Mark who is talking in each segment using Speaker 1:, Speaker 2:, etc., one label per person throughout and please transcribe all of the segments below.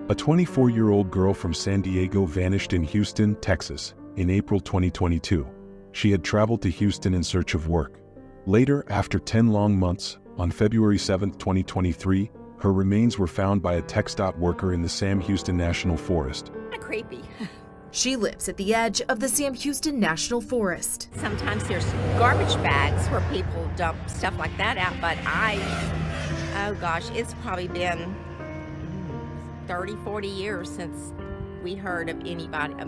Speaker 1: A 24-year-old girl from San Diego vanished in Houston, Texas, in April 2022. She had traveled to Houston in search of work. Later, after 10 long months, on February 7, 2023, her remains were found by a TxDOT worker in the Sam Houston National Forest.
Speaker 2: Creepy.
Speaker 3: She lives at the edge of the Sam Houston National Forest.
Speaker 2: Sometimes there's garbage bags where people dump stuff like that out, but oh gosh, it's probably been 30, 40 years since we heard of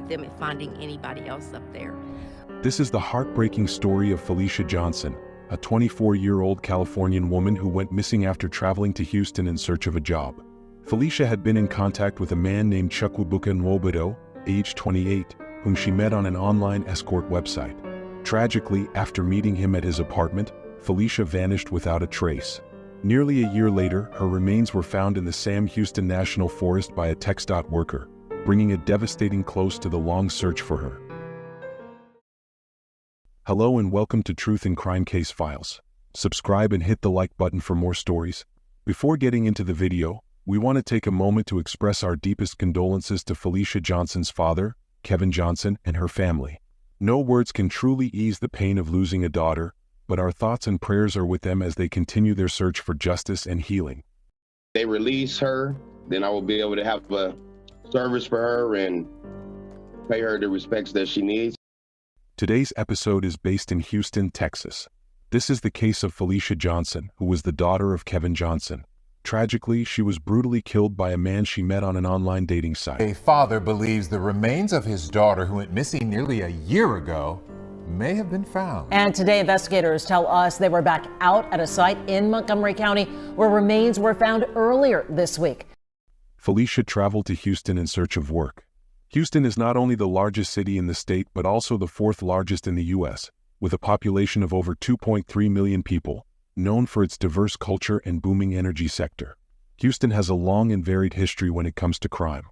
Speaker 2: them finding anybody else up there.
Speaker 1: This is the heartbreaking story of Felicia Johnson, a 24-year-old Californian woman who went missing after traveling to Houston in search of a job. Felicia had been in contact with a man named Chukwuebuka Nwobodo, age 28, whom she met on an online escort website. Tragically, after meeting him at his apartment, Felicia vanished without a trace. Nearly a year later, her remains were found in the Sam Houston National Forest by a TxDOT worker, bringing a devastating close to the long search for her. Hello and welcome to Truth in Crime Case Files. Subscribe and hit the like button for more stories. Before getting into the video, we want to take a moment to express our deepest condolences to Felicia Johnson's father, Kevin Johnson, and her family. No words can truly ease the pain of losing a daughter, but our thoughts and prayers are with them as they continue their search for justice and healing.
Speaker 4: They release her, then I will be able to have a service for her and pay her the respects that she needs.
Speaker 1: Today's episode is based in Houston, Texas. This is the case of Felicia Johnson, who was the daughter of Kevin Johnson. Tragically, she was brutally killed by a man she met on an online dating site.
Speaker 5: A father believes the remains of his daughter, who went missing nearly a year ago, may have been found.
Speaker 6: And today, investigators tell us they were back out at a site in Montgomery County where remains were found earlier this week.
Speaker 1: Felicia traveled to Houston in search of work. Houston is not only the largest city in the state, but also the fourth largest in the U.S., with a population of over 2.3 million people, known for its diverse culture and booming energy sector. Houston has a long and varied history when it comes to crime.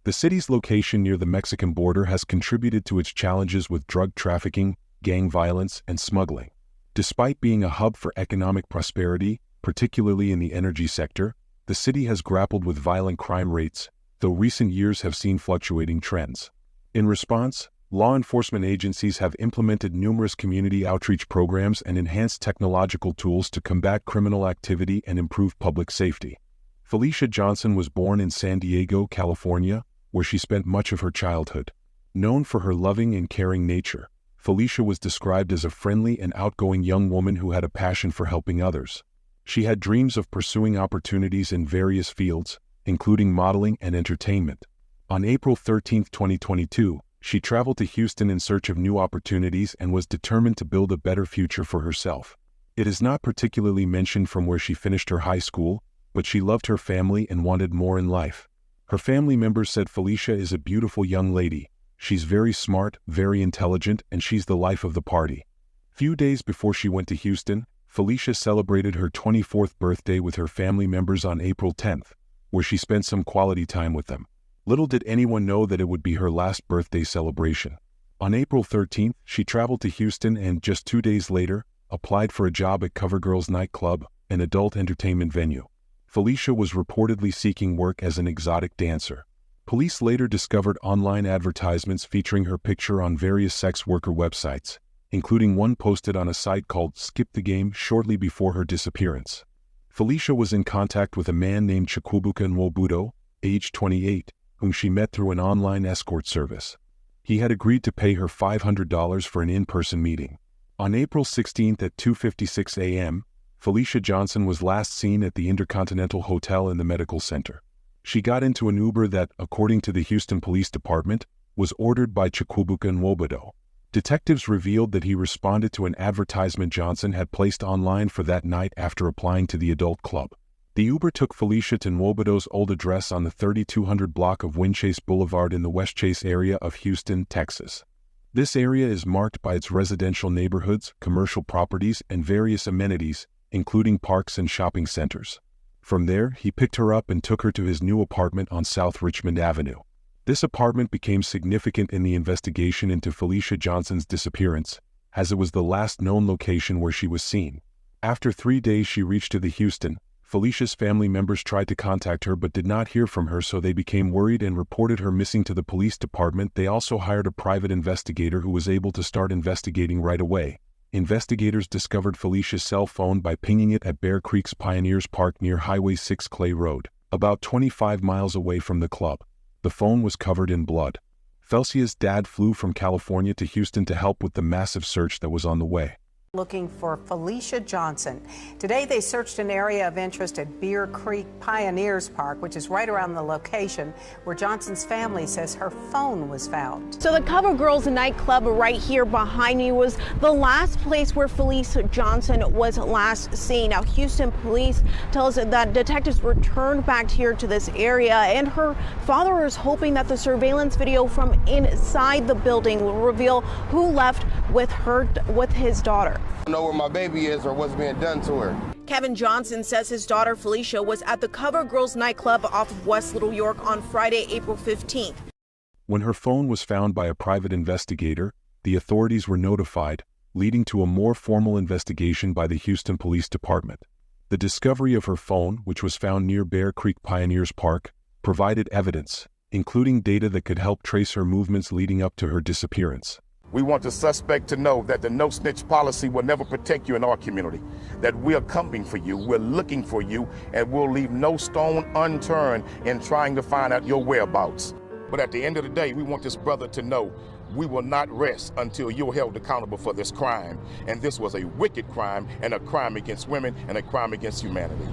Speaker 1: The city's location near the Mexican border has contributed to its challenges with drug trafficking, gang violence, and smuggling. Despite being a hub for economic prosperity, particularly in the energy sector, the city has grappled with violent crime rates, though recent years have seen fluctuating trends. In response, law enforcement agencies have implemented numerous community outreach programs and enhanced technological tools to combat criminal activity and improve public safety. Felicia Johnson was born in San Diego, California, where she spent much of her childhood. Known for her loving and caring nature, Felicia was described as a friendly and outgoing young woman who had a passion for helping others. She had dreams of pursuing opportunities in various fields, including modeling and entertainment. On April 13, 2022, she traveled to Houston in search of new opportunities and was determined to build a better future for herself. It is not particularly mentioned from where she finished her high school, but she loved her family and wanted more in life. Her family members said Felicia is a beautiful young lady. She's very smart, very intelligent, and she's the life of the party. Few days before she went to Houston, Felicia celebrated her 24th birthday with her family members on April 10th, where she spent some quality time with them. Little did anyone know that it would be her last birthday celebration. On April 13th, she traveled to Houston and, just 2 days later, applied for a job at CoverGirls nightclub, an adult entertainment venue. Felicia was reportedly seeking work as an exotic dancer. Police later discovered online advertisements featuring her picture on various sex worker websites, including one posted on a site called Skip the Game shortly before her disappearance. Felicia was in contact with a man named Chukwuebuka Nwobodo, age 28, whom she met through an online escort service. He had agreed to pay her $500 for an in-person meeting. On April 16th at 2:56 a.m., Felicia Johnson was last seen at the Intercontinental Hotel in the medical center. She got into an Uber that, according to the Houston Police Department, was ordered by Chukwuebuka Nwobodo. Detectives revealed that he responded to an advertisement Johnson had placed online for that night after applying to the adult club. The Uber took Felicia to Nwobodo's old address on the 3200 block of Windchase Boulevard in the Westchase area of Houston, Texas. This area is marked by its residential neighborhoods, commercial properties, and various amenities, including parks and shopping centers. From there, he picked her up and took her to his new apartment on South Richmond Avenue. This apartment became significant in the investigation into Felicia Johnson's disappearance, as it was the last known location where she was seen. After 3 days, she reached to the Houston, Felicia's family members tried to contact her but did not hear from her, so they became worried and reported her missing to the police department. They also hired a private investigator who was able to start investigating right away. Investigators discovered Felicia's cell phone by pinging it at Bear Creek's Pioneers Park near Highway 6 Clay Road, about 25 miles away from the club. The phone was covered in blood. Felicia's dad flew from California to Houston to help with the massive search that was on the way.
Speaker 7: Looking for Felicia Johnson. Today they searched an area of interest at Bear Creek Pioneers Park, which is right around the location where Johnson's family says her phone was found.
Speaker 8: So the Cover Girls nightclub right here behind me was the last place where Felicia Johnson was last seen. Now Houston police tell us that detectives returned back here to this area, and her father is hoping that the surveillance video from inside the building will reveal who left with his daughter.
Speaker 4: I don't know where my baby is or what's being done to her.
Speaker 8: Kevin Johnson says his daughter Felicia was at the Cover Girls nightclub off of West Little York on Friday, April 15th.
Speaker 1: When her phone was found by a private investigator, the authorities were notified, leading to a more formal investigation by the Houston Police Department. The discovery of her phone, which was found near Bear Creek Pioneers Park, provided evidence, including data that could help trace her movements leading up to her disappearance.
Speaker 9: We want the suspect to know that the no-snitch policy will never protect you in our community, that we're coming for you, we're looking for you, and we'll leave no stone unturned in trying to find out your whereabouts. But at the end of the day, we want this brother to know we will not rest until you're held accountable for this crime. And this was a wicked crime, and a crime against women, and a crime against humanity.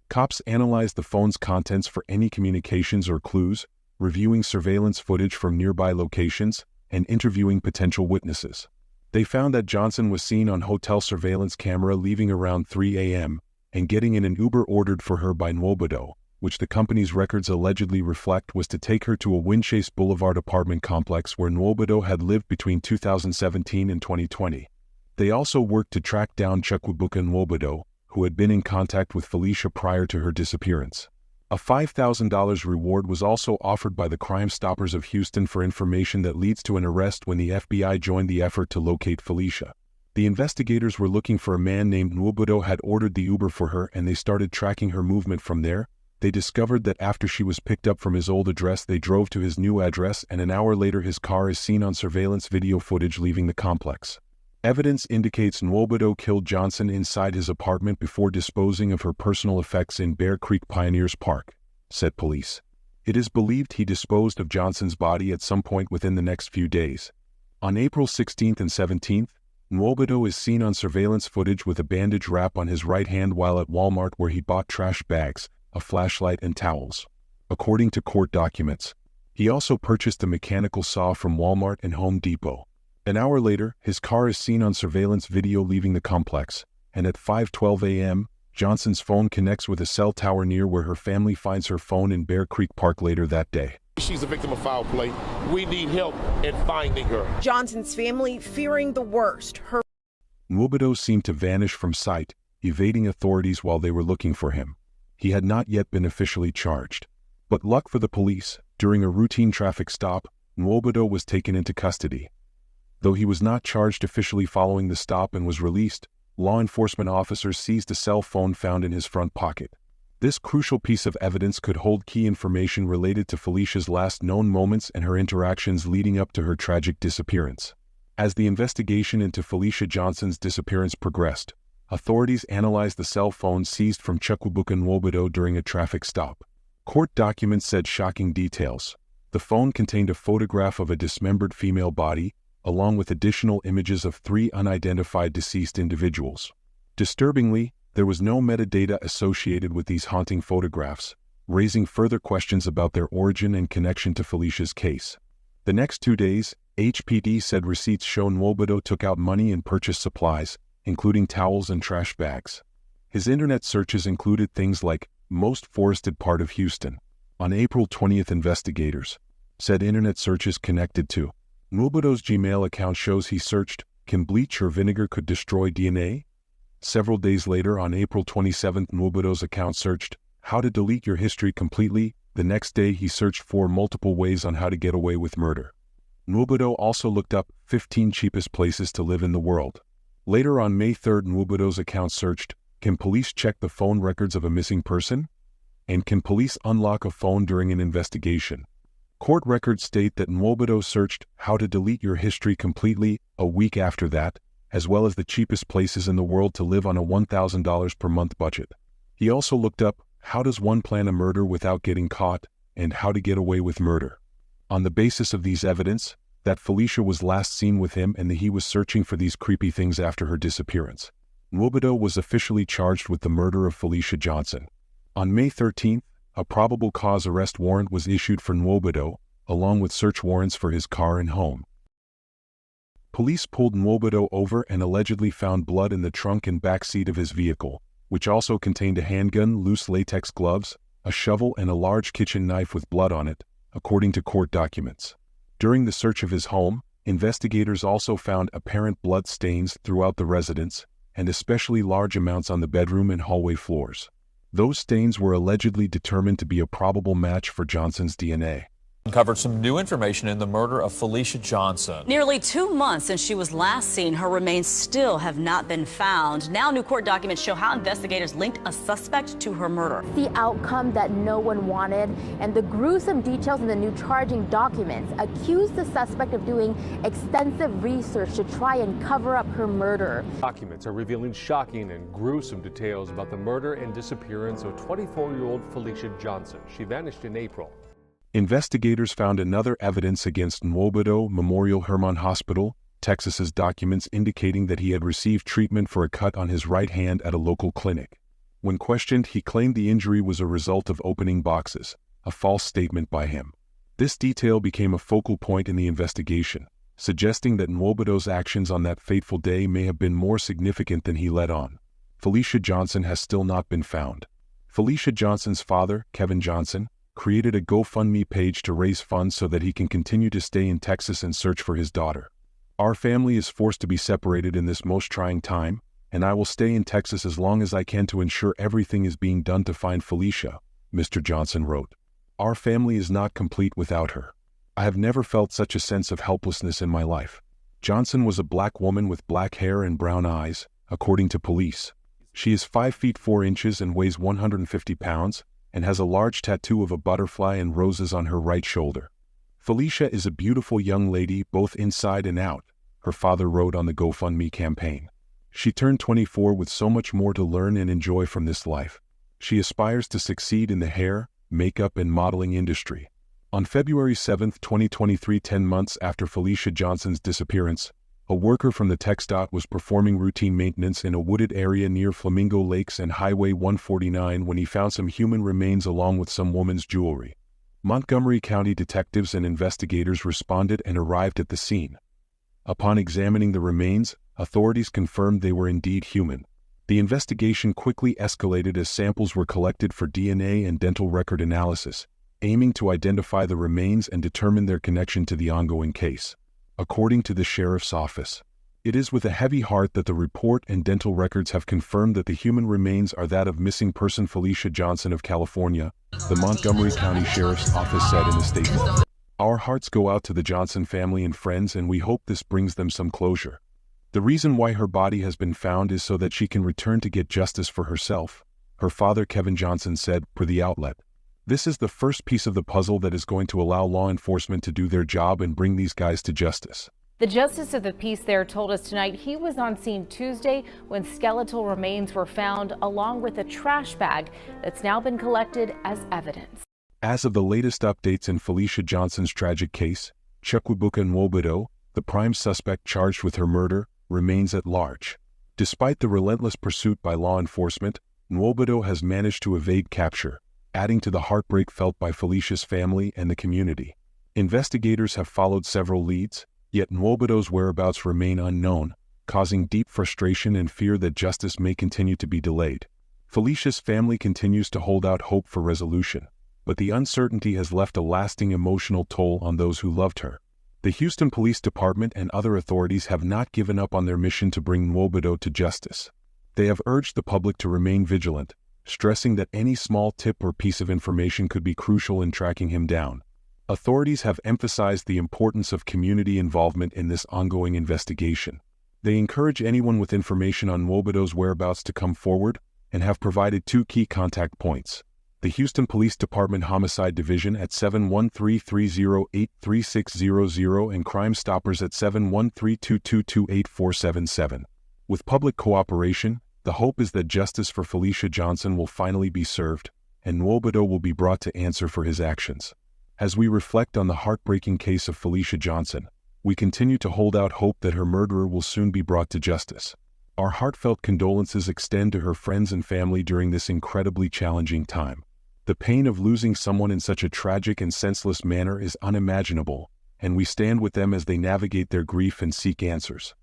Speaker 1: Cops analyzed the phone's contents for any communications or clues, reviewing surveillance footage from nearby locations, and interviewing potential witnesses. They found that Johnson was seen on hotel surveillance camera leaving around 3 a.m. and getting in an Uber ordered for her by Nwobodo, which the company's records allegedly reflect was to take her to a Winchase Boulevard apartment complex where Nwobodo had lived between 2017 and 2020. They also worked to track down Chukwuebuka Nwobodo, who had been in contact with Felicia prior to her disappearance. A $5,000 reward was also offered by the Crime Stoppers of Houston for information that leads to an arrest when the FBI joined the effort to locate Felicia. The investigators were looking for a man named Nwobodo had ordered the Uber for her, and they started tracking her movement from there. They discovered that after she was picked up from his old address, they drove to his new address, and an hour later his car is seen on surveillance video footage leaving the complex. Evidence indicates Nwobodo killed Johnson inside his apartment before disposing of her personal effects in Bear Creek Pioneers Park, said police. It is believed he disposed of Johnson's body at some point within the next few days. On April 16th and 17th, Nwobodo is seen on surveillance footage with a bandage wrap on his right hand while at Walmart, where he bought trash bags, a flashlight, and towels. According to court documents, he also purchased a mechanical saw from Walmart and Home Depot. An hour later, his car is seen on surveillance video leaving the complex, and at 5:12 a.m., Johnson's phone connects with a cell tower near where her family finds her phone in Bear Creek Park later that day.
Speaker 9: She's a victim of foul play. We need help in finding her.
Speaker 8: Johnson's family fearing the worst.
Speaker 1: Nwobodo seemed to vanish from sight, evading authorities while they were looking for him. He had not yet been officially charged. But luck for the police, during a routine traffic stop, Nwobodo was taken into custody. Though he was not charged officially following the stop and was released, law enforcement officers seized a cell phone found in his front pocket. This crucial piece of evidence could hold key information related to Felicia's last known moments and her interactions leading up to her tragic disappearance. As the investigation into Felicia Johnson's disappearance progressed, authorities analyzed the cell phone seized from Chukwuebuka Nwobodo during a traffic stop. Court documents said shocking details. The phone contained a photograph of a dismembered female body, along with additional images of 3 unidentified deceased individuals. Disturbingly, there was no metadata associated with these haunting photographs, raising further questions about their origin and connection to Felicia's case. The next 2 days, HPD said receipts show Nwobodo took out money and purchased supplies, including towels and trash bags. His internet searches included things like most forested part of Houston. On April 20th, investigators said internet searches connected to Nwobodo's Gmail account shows he searched, "Can bleach or vinegar could destroy DNA?" Several days later, on April 27th, Nwobodo's account searched, "How to delete your history completely." The next day, he searched for multiple ways on how to get away with murder. Nwobodo also looked up 15 cheapest places to live in the world. Later on May 3rd, Nwobodo's account searched, Can police check the phone records of a missing person? And can police unlock a phone during an investigation? Court records state that Nwobodo searched how to delete your history completely a week after that, as well as the cheapest places in the world to live on a $1,000 per month budget. He also looked up how does one plan a murder without getting caught and how to get away with murder. On the basis of these evidence, that Felicia was last seen with him and that he was searching for these creepy things after her disappearance. Nwobodo was officially charged with the murder of Felicia Johnson. On May 13th, a probable cause arrest warrant was issued for Nwobodo, along with search warrants for his car and home. Police pulled Nwobodo over and allegedly found blood in the trunk and back seat of his vehicle, which also contained a handgun, loose latex gloves, a shovel, and a large kitchen knife with blood on it, according to court documents. During the search of his home, investigators also found apparent blood stains throughout the residence, and especially large amounts on the bedroom and hallway floors. Those stains were allegedly determined to be a probable match for Johnson's DNA.
Speaker 10: Uncovered some new information in the murder of Felicia Johnson.
Speaker 11: Nearly 2 months since she was last seen, her remains still have not been found. Now new court documents show how investigators linked a suspect to her murder.
Speaker 12: The outcome that no one wanted, and the gruesome details in the new charging documents accused the suspect of doing extensive research to try and cover up her murder.
Speaker 13: Documents are revealing shocking and gruesome details about the murder and disappearance of 24-year-old Felicia Johnson. She vanished in April.
Speaker 1: Investigators found another evidence against Nwobodo Memorial Hermann Hospital, Texas's documents indicating that he had received treatment for a cut on his right hand at a local clinic. When questioned, he claimed the injury was a result of opening boxes, a false statement by him. This detail became a focal point in the investigation, suggesting that Nwobodo's actions on that fateful day may have been more significant than he let on. Felicia Johnson has still not been found. Felicia Johnson's father, Kevin Johnson, created a GoFundMe page to raise funds so that he can continue to stay in Texas and search for his daughter. Our family is forced to be separated in this most trying time, and I will stay in Texas as long as I can to ensure everything is being done to find Felicia, Mr. Johnson wrote. Our family is not complete without her. I have never felt such a sense of helplessness in my life. Johnson was a black woman with black hair and brown eyes, according to police. She is 5 feet 4 inches and weighs 150 pounds, and has a large tattoo of a butterfly and roses on her right shoulder. Felicia is a beautiful young lady both inside and out, her father wrote on the GoFundMe campaign. She turned 24 with so much more to learn and enjoy from this life. She aspires to succeed in the hair, makeup, and modeling industry. On February 7, 2023, 10 months after Felicia Johnson's disappearance, a worker from the TxDOT was performing routine maintenance in a wooded area near Flamingo Lakes and Highway 149 when he found some human remains along with some woman's jewelry. Montgomery County detectives and investigators responded and arrived at the scene. Upon examining the remains, authorities confirmed they were indeed human. The investigation quickly escalated as samples were collected for DNA and dental record analysis, aiming to identify the remains and determine their connection to the ongoing case. According to the sheriff's office, it is with a heavy heart that the report and dental records have confirmed that the human remains are that of missing person Felicia Johnson of California, the Montgomery County Sheriff's Office said in a statement. Our hearts go out to the Johnson family and friends, and we hope this brings them some closure. The reason why her body has been found is so that she can return to get justice for herself, her father Kevin Johnson said, per the outlet. This is the first piece of the puzzle that is going to allow law enforcement to do their job and bring these guys to justice.
Speaker 14: The justice of the peace there told us tonight he was on scene Tuesday when skeletal remains were found along with a trash bag that's now been collected as evidence.
Speaker 1: As of the latest updates in Felicia Johnson's tragic case, Chukwuebuka Nwobodo, the prime suspect charged with her murder, remains at large. Despite the relentless pursuit by law enforcement, Nwobodo has managed to evade capture, adding to the heartbreak felt by Felicia's family and the community. Investigators have followed several leads, yet Nwobodo's whereabouts remain unknown, causing deep frustration and fear that justice may continue to be delayed. Felicia's family continues to hold out hope for resolution, but the uncertainty has left a lasting emotional toll on those who loved her. The Houston Police Department and other authorities have not given up on their mission to bring Nwobodo to justice. They have urged the public to remain vigilant, stressing that any small tip or piece of information could be crucial in tracking him down. Authorities have emphasized the importance of community involvement in this ongoing investigation. They encourage anyone with information on Nwobodo's whereabouts to come forward, and have provided 2 key contact points. The Houston Police Department Homicide Division at 713-308-3600 and Crime Stoppers at 713-222-8477. With public cooperation, the hope is that justice for Felicia Johnson will finally be served, and Nwobodo will be brought to answer for his actions. As we reflect on the heartbreaking case of Felicia Johnson, we continue to hold out hope that her murderer will soon be brought to justice. Our heartfelt condolences extend to her friends and family during this incredibly challenging time. The pain of losing someone in such a tragic and senseless manner is unimaginable, and we stand with them as they navigate their grief and seek answers.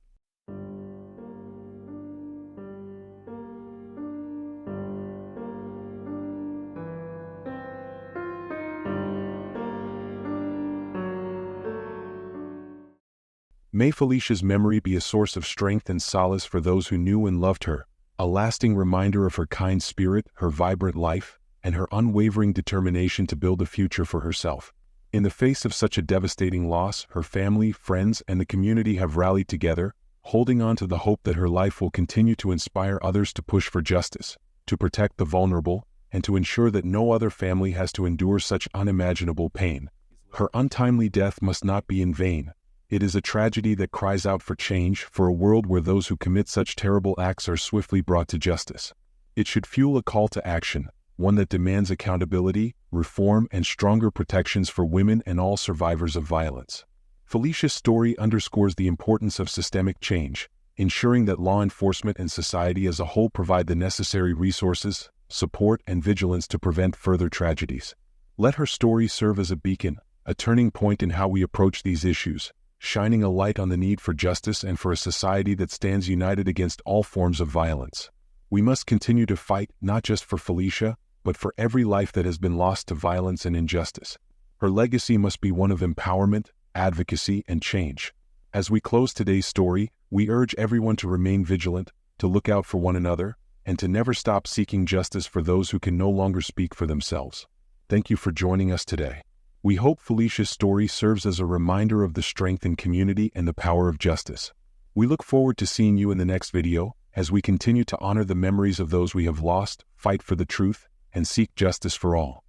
Speaker 1: May Felicia's memory be a source of strength and solace for those who knew and loved her, a lasting reminder of her kind spirit, her vibrant life, and her unwavering determination to build a future for herself. In the face of such a devastating loss, her family, friends, and the community have rallied together, holding on to the hope that her life will continue to inspire others to push for justice, to protect the vulnerable, and to ensure that no other family has to endure such unimaginable pain. Her untimely death must not be in vain. It is a tragedy that cries out for change, for a world where those who commit such terrible acts are swiftly brought to justice. It should fuel a call to action, one that demands accountability, reform, and stronger protections for women and all survivors of violence. Felicia's story underscores the importance of systemic change, ensuring that law enforcement and society as a whole provide the necessary resources, support, and vigilance to prevent further tragedies. Let her story serve as a beacon, a turning point in how we approach these issues, shining a light on the need for justice and for a society that stands united against all forms of violence. We must continue to fight not just for Felicia, but for every life that has been lost to violence and injustice. Her legacy must be one of empowerment, advocacy, and change. As we close today's story, we urge everyone to remain vigilant, to look out for one another, and to never stop seeking justice for those who can no longer speak for themselves. Thank you for joining us today. We hope Felicia's story serves as a reminder of the strength in community and the power of justice. We look forward to seeing you in the next video, as we continue to honor the memories of those we have lost, fight for the truth, and seek justice for all.